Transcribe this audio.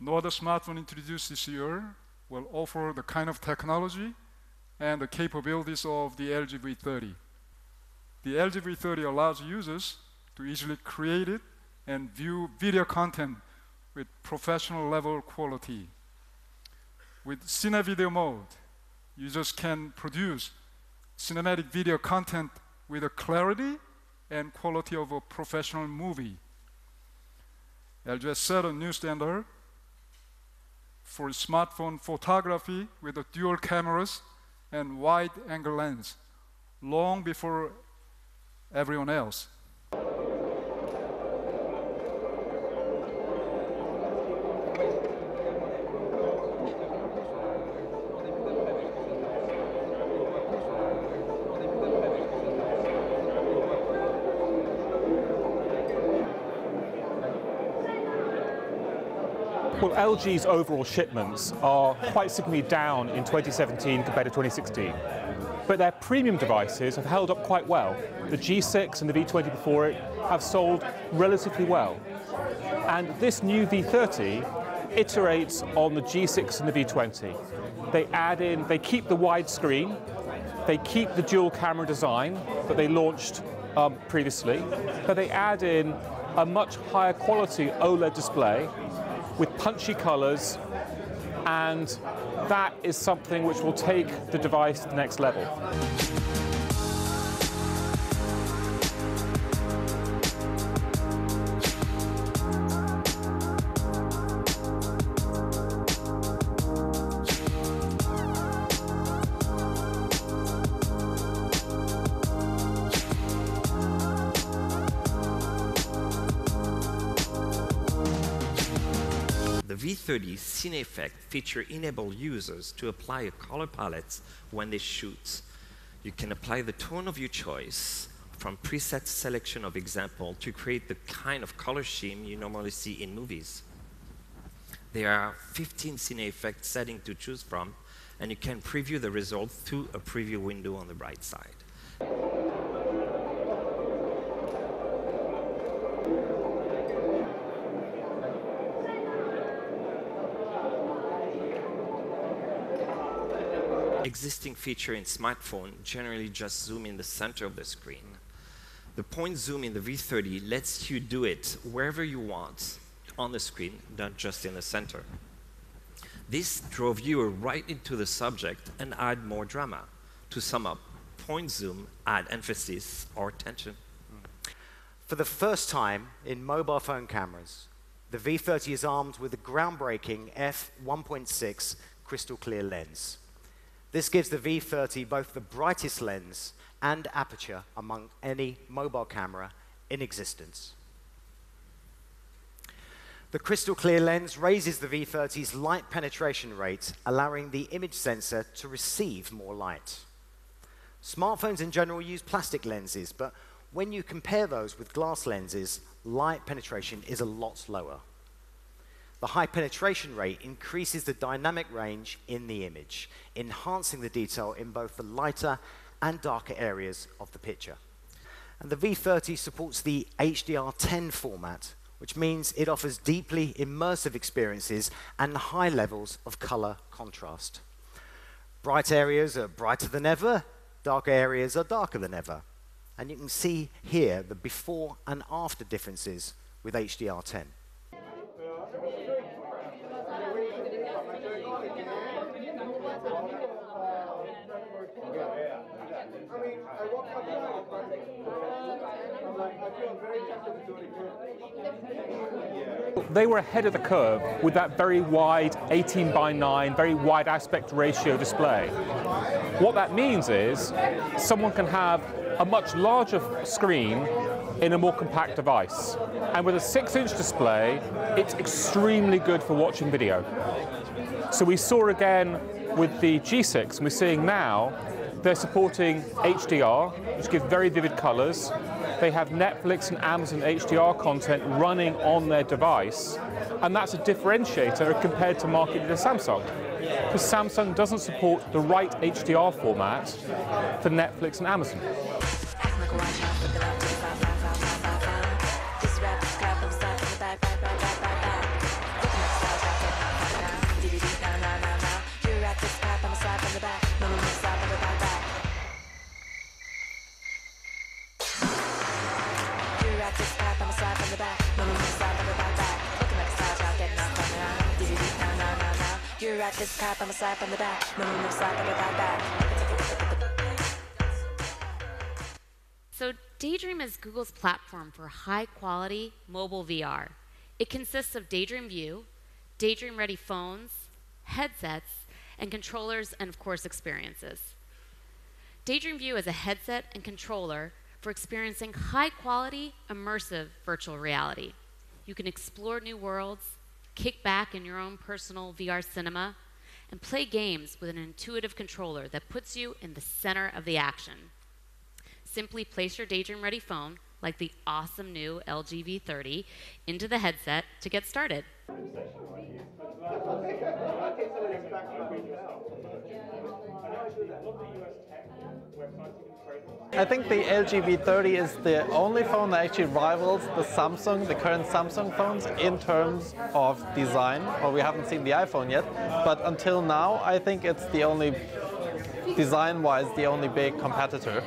No other smartphone introduced this year will offer the kind of technology and the capabilities of the LG V30. The LG V30 allows users to easily create it and view video content with professional level quality. With CineVideo mode, users can produce cinematic video content with the clarity and quality of a professional movie. LG has set a new standard for smartphone photography with the dual cameras and wide-angle lens, long before everyone else. Well, LG's overall shipments are quite significantly down in 2017 compared to 2016. But their premium devices have held up quite well. The G6 and the V20 before it have sold relatively well. And this new V30 iterates on the G6 and the V20. They keep the widescreen, they keep the dual camera design that they launched previously, but they add in a much higher quality OLED display with punchy colors, and that is something which will take the device to the next level. The V30 Cine Effect feature enable users to apply a color palette when they shoot. You can apply the tone of your choice from preset selection of example to create the kind of color scheme you normally see in movies. There are 15 Cine Effect settings to choose from, and you can preview the result through a preview window on the right side. Existing feature in smartphone generally just zoom in the center of the screen. The point zoom in the V30 lets you do it wherever you want on the screen, not just in the center. This draws viewer right into the subject and add more drama. To sum up, point zoom add emphasis or tension. For the first time in mobile phone cameras, the V30 is armed with a groundbreaking f1.6 crystal clear lens. This gives the V30 both the brightest lens and aperture among any mobile camera in existence. The crystal clear lens raises the V30's light penetration rate, allowing the image sensor to receive more light. Smartphones in general use plastic lenses, but when you compare those with glass lenses, light penetration is a lot lower. The high penetration rate increases the dynamic range in the image, enhancing the detail in both the lighter and darker areas of the picture. And the V30 supports the HDR10 format, which means it offers deeply immersive experiences and high levels of color contrast. Bright areas are brighter than ever, darker areas are darker than ever. And you can see here the before and after differences with HDR10. They were ahead of the curve with that very wide 18:9, very wide aspect ratio display. What that means is someone can have a much larger screen in a more compact device. And with a 6-inch display, it's extremely good for watching video. So we saw again with the G6, and we're seeing now, they're supporting HDR, which gives very vivid colors. They have Netflix and Amazon HDR content running on their device, and that's a differentiator compared to market leader Samsung. Because Samsung doesn't support the right HDR format for Netflix and Amazon. So Daydream is Google's platform for high-quality mobile VR. It consists of Daydream View, Daydream-ready phones, headsets, and controllers, and of course, experiences. Daydream View is a headset and controller for experiencing high-quality, immersive virtual reality. You can explore new worlds, kick back in your own personal VR cinema, and play games with an intuitive controller that puts you in the center of the action. Simply place your Daydream-ready phone, like the awesome new LG V30, into the headset to get started. I think the LG V30 is the only phone that actually rivals the current Samsung phones in terms of design. Well, we haven't seen the iPhone yet, but until now, I think it's the only, design-wise, the only big competitor.